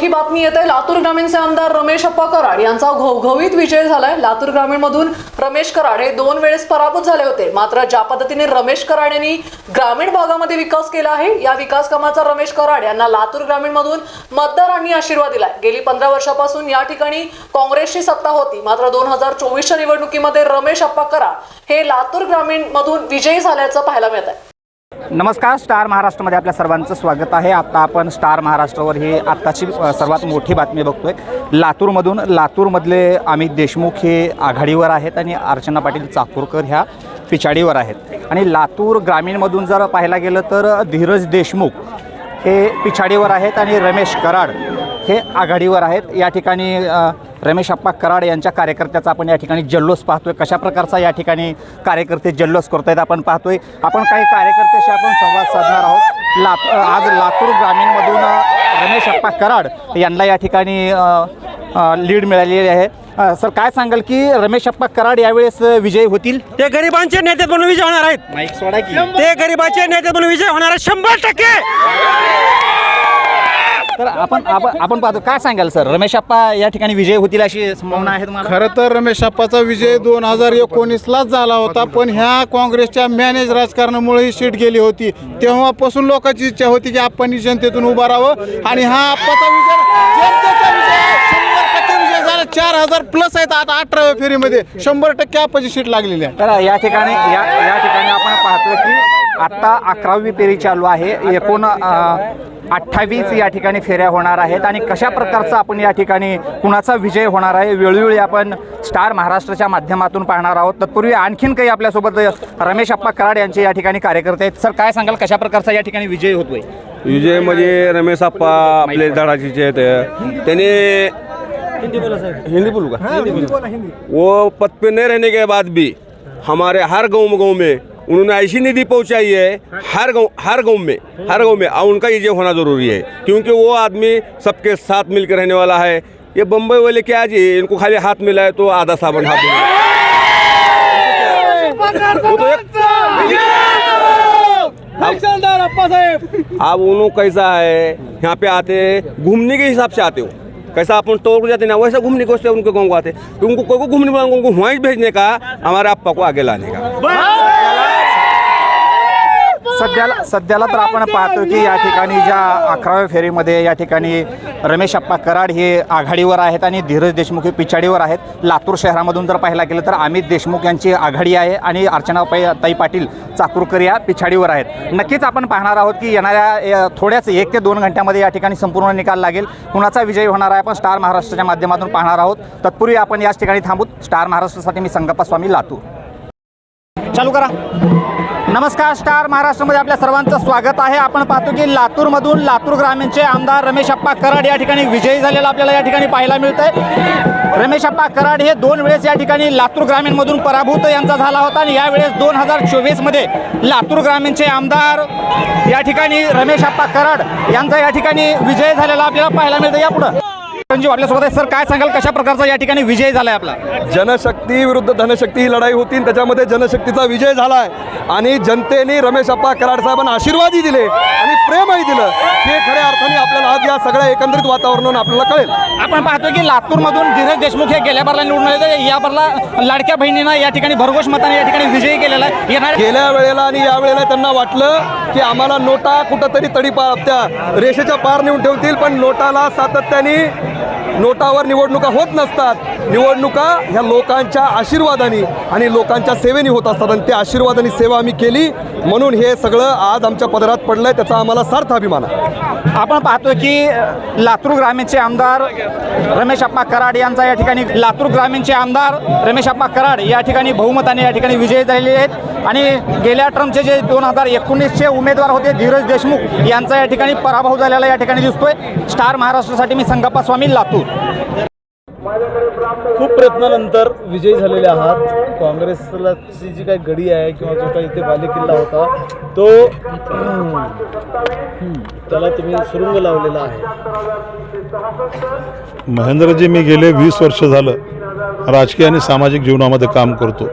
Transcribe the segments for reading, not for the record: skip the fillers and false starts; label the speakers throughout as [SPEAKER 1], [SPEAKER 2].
[SPEAKER 1] मोठी बातमी येते। लातूर ग्रामीणचे आमदार रमेश अप्पा कराड यांचा घवघवीत विजय झालाय। लातूर ग्रामीण मधून रमेश कराड हे 2 वेळेस पराभूत झाले होते। मात्र ज्या पद्धतीने रमेश कराड यांनी ग्रामीण भागामध्ये विकास केला आहे, या विकास कामाचा रमेश कराड यांना लातूर ग्रामीण मधून मतदारांनी आशीर्वाद दिलाय। गेली 15 वर्षापासून या ठिकाणी काँग्रेसची सत्ता होती, मात्र 2024च्या निवडणुकीमध्ये रमेश अप्पा कराड हे लातूर ग्रामीण मधून विजयी झाल्याचं पाहायला मिळत आहे।
[SPEAKER 2] नमस्कार, स्टार महाराष्ट्रमध्ये आपल्या सर्वांचं स्वागत आहे। आता आपण स्टार महाराष्ट्रावर ही आत्ताची सर्वात मोठी बातमी बघतोय। लातूरमधले अमित देशमुख हे आघाडीवर आहेत आणि अर्चना पाटील चाकूरकर ह्या पिछाडीवर आहेत। आणि लातूर ग्रामीणमधून जर पाहायला गेलं तर धीरज देशमुख हे पिछाडीवर आहेत आणि रमेश कराड हे आघाडीवर आहेत। या ठिकाणी रमेश अप्पा कराड यांच्या कार्यकर्त्याचा आपण या ठिकाणी जल्लोष पाहतोय। कशा प्रकारचा या ठिकाणी कार्यकर्ते जल्लोष करतायत आपण पाहतोय। आपण काही कार्यकर्त्याशी आपण संवाद साधणार आहोत। आज लातूर ग्रामीणमधून रमेश अप्पा कराड यांना या ठिकाणी लीड मिळालेली आहे। सर, काय सांगाल की रमेश अप्पा कराड यावेळेस विजयी होतील?
[SPEAKER 3] ते गरिबांचे नेते म्हणून विजय होणार आहेत।
[SPEAKER 2] माईक सोडा की।
[SPEAKER 3] ते गरिबांचे नेते म्हणून विजय होणार आहेत 100%।
[SPEAKER 2] तर आपण पाहतो, काय सांगाल सर, रमेश अप्पा या ठिकाणी विजय होतील अशी संभावना आहे तुम्हाला?
[SPEAKER 4] खरं तर रमेश अप्पाचा विजय 2019लाच झाला होता, पण ह्या काँग्रेसच्या मॅनेज राजकारणामुळे ही सीट गेली होती। तेव्हापासून लोकांची इच्छा होती की आपण जनतेतून उभा राहावं आणि हा अप्पाचा विजय जनतेचा विजय 100% विजय झाला। 4000 प्लस आहेत आता 18व्या फेरीमध्ये 100% अप्पाची सीट लागलेली आहे।
[SPEAKER 2] तर या ठिकाणी आपण पाहतो की आता 11वी फेरी चालू आहे। एकूण 28 या ठिकाणी फेऱ्या होणार आहेत आणि कशा प्रकारचा आपण या ठिकाणी कुणाचा विजय होणार आहे वेळोवेळी आपण स्टार महाराष्ट्राच्या माध्यमातून पाहणार आहोत। तत्पूर्वी आणखीन काही आपल्यासोबत रमेश अप्पा कराड यांचे या ठिकाणी कार्यकर्ते आहेत। सर, काय सांगाल कशा प्रकारचा या ठिकाणी विजय होतोय?
[SPEAKER 5] विजय म्हणजे रमेश अप्पा आपले धडाजीचे आहेत। त्याने हिंदी बोलूँ का? वो पद पे नहीं रहने के बाद भी हमारे हर गाँव में उन्होंने ऐसी निधि पहुंचाई है हर गांव में और उनका विजय होना ज़रूरी है, क्योंकि वो आदमी सबके साथ मिलकर रहने वाला है। ये बम्बई वाले क्या जी, इनको खाली हाथ मिला है तो आधा साबुन हाथ मिला। अब उन्होंने कैसा है, यहाँ पे आते घूमने के हिसाब से आते हो, कैसा अपन टोर जाते ना वैसा घूमने को उनके गाँव को आते। तो उनको कोई को घूमने वाला उनको वहीं भेजने का, हमारे अप्पा को आगे लाने का।
[SPEAKER 2] सध्याला तर आपण पाहतो की या ठिकाणी ज्या 11व्या फेरीमध्ये या ठिकाणी रमेश अप्पा कराड हे आघाडीवर आहेत आणि धीरज देशमुख हे पिछाडीवर आहेत। लातूर शहरामधून जर पाहायला गेलं तर अमित देशमुख यांची आघाडी आहे आणि अर्चना ताई पाटील चाकूरकर या पिछाडीवर आहेत। नक्कीच आपण पाहणार आहोत की येणाऱ्या थोड्याच 1 ते 2 घंट्यामध्ये या ठिकाणी संपूर्ण निकाल लागेल, कुणाचा विजय होणार आहे आपण स्टार महाराष्ट्राच्या माध्यमातून पाहणार आहोत। तत्पूर्वी आपण याच ठिकाणी थांबूत। स्टार महाराष्ट्रासाठी मी संगप्पा स्वामी, लातूर। चालू करा। नमस्कार, स्टार महाराष्ट्रामध्ये आपल्या सर्वांचं स्वागत आहे। आपण पाहतो की लातूरमधून लातूर ग्रामीणचे आमदार रमेश अप्पा कराड या ठिकाणी विजयी झालेला आपल्याला या ठिकाणी पाहायला मिळतंय। रमेश अप्पा कराड हे 2 वेळेस या ठिकाणी लातूर ग्रामीणमधून पराभूत यांचा झाला होता आणि यावेळेस 2024मध्ये लातूर ग्रामीणचे आमदार या ठिकाणी रमेश अप्पा कराड यांचा या ठिकाणी विजय झालेला आपल्याला पाहायला मिळतं। यापुढं संजीव आपल्यासोबत आहे। सर, काय सांगाल कशा प्रकारचा या ठिकाणी विजय झालाय आपला?
[SPEAKER 5] जनशक्ती विरुद्ध धनशक्ती ही लढाई होती, त्याच्यामध्ये जनशक्तीचा विजय झालाय आणि जनतेने रमेश अप्पा कराड साहेबांना आशीर्वादही दिले आणि प्रेमही दिलं। हे खऱ्या अर्थाने आपल्याला आज या सगळ्या एकंदरीत वातावरणावरून आपल्याला कळेल।
[SPEAKER 2] आपण पाहतो की लातूरमधून धीरज देशमुख हे गेल्या बारला निवडून आले, या बारला लाडक्या बहिणीनं या ठिकाणी भरघोष मताने या ठिकाणी विजयी केलेला आहे।
[SPEAKER 5] गेल्या वेळेला आणि या वेळेला त्यांना वाटलं की आम्हाला नोटा कुठंतरी तडीपार त्या रेषेच्या पार नेऊन ठेवतील, पण नोटाला सातत्याने नोटावर निवडणुका होत नसतात। निवडणुका ह्या लोकांच्या आशीर्वादाने आणि लोकांच्या सेवेने होत असतात आणि त्या आशीर्वादाने सेवा आम्ही केली, म्हणून हे सगळं आज आमच्या पदरात पडलंय, त्याचा आम्हाला सार्थ अभिमान आहे।
[SPEAKER 2] आपण पाहतो की लातूर ग्रामीणचे आमदार रमेश अप्पा कराड यांचा या ठिकाणी या ठिकाणी बहुमताने या ठिकाणी विजयी झालेले आहेत आणि गेल्या टर्मचे जे 2019चे उमेदवार होते धीरज देशमुख यांचा या ठिकाणी पराभव झालेला या ठिकाणी दिसतोय। स्टार महाराष्ट्रासाठी मी संगप्पा स्वामी, लातूर।
[SPEAKER 6] खूप प्रयत्नानंतर विजयी झालेले आहात। काँग्रेसची जी काही गडी आहे किंवा जो काही इथे बालेकिल्ला होता तो त्याला तुम्ही सुरुंग लावलेला आहे।
[SPEAKER 7] महेंद्रजी, मी गेले 20 वर्ष झालं राजकीय आणि सामाजिक जीवनामध्ये काम करतो।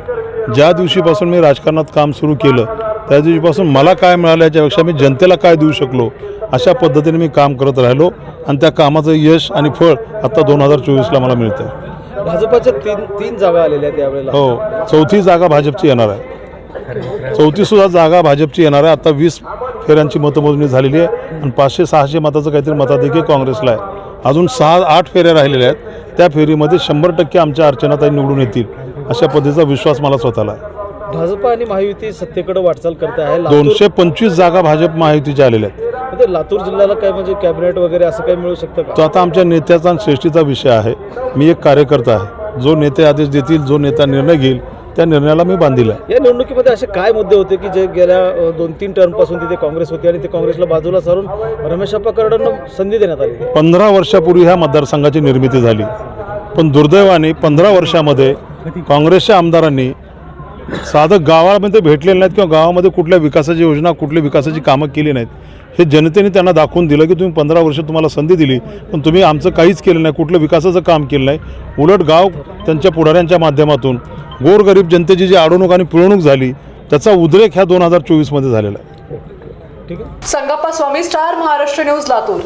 [SPEAKER 7] ज्या दिवशीपासून मी राजकारणात काम सुरू केलं त्या दिवशीपासून मला काय मिळालं याच्यापेक्षा मी जनतेला काय देऊ शकलो अशा पद्धतीने मी काम करत राहिलो आणि त्या कामाचं यश आणि फळ आता 2024ला मला मिळतं आहे.
[SPEAKER 6] भाजपाच्या तीन जागा आलेल्या आहेत यावेळेला.
[SPEAKER 7] हो, चौथी जागा भाजपची येणार आहे. चौथीसुद्धा जागा भाजपची येणार आहे. आता 20 फेऱ्यांची मतमोजणी झालेली आहे आणि 500-600 मताचं काहीतरी मताधिक्य काँग्रेसला आहे. अजून 6-8 फेऱ्या राहिलेल्या आहेत. त्या फेरीमध्ये 100% आमच्या अर्चनाताई निवडून येतील अशा पद्धतीचा विश्वास मला स्वतःला आहे.
[SPEAKER 6] भाजप आणि महायुती सत्तेकडे वाटचाल करते आहे.
[SPEAKER 7] 225 जागा भाजप महायुतीच्या आलेल्या आहेत.
[SPEAKER 6] म्हणजे लातूर जिल्ह्याला काय म्हणजे कॅबिनेट वगैरे असं काही मिळू शकतं का?
[SPEAKER 7] तो आता आमच्या नेत्याचा आणि श्रेष्ठीचा विषय आहे. मी एक कार्यकर्ता आहे. जो नेते आदेश देतील, जो नेता निर्णय घेईल त्या निर्णयाला मी बांधील आहे.
[SPEAKER 6] या निवडणुकीमध्ये असे काय मुद्दे होते की जे गेल्या 2-3 टर्मपासून तिथे काँग्रेस होती आणि ते काँग्रेसला बाजूला सारून रमेशप्पा कराडांना संधी देण्यात आली?
[SPEAKER 7] 15 वर्षापूर्वी ह्या मतदारसंघाची निर्मिती झाली, पण दुर्दैवाने 15 वर्षामध्ये काँग्रेसच्या आमदारांनी साधं गावामध्ये भेटलेले नाहीत किंवा गावामध्ये कुठल्या विकासाची योजना, कुठली विकासाची कामं केली नाहीत. हे जनतेने त्यांना दाखवून दिलं की तुम्ही 15 वर्ष तुम्हाला संधी दिली, पण तुम्ही आमचं काहीच केलं नाही, कुठलं विकासाचं काम केलं नाही. उलट गाव त्यांच्या पुढाऱ्यांच्या माध्यमातून गोरगरीब जनतेची जी अडवणूक आणि पिळवणूक झाली त्याचा उद्रेक ह्या 2024मध्ये झालेला आहे.
[SPEAKER 1] संगप्पा स्वामी, स्टार महाराष्ट्र न्यूज, लातूर.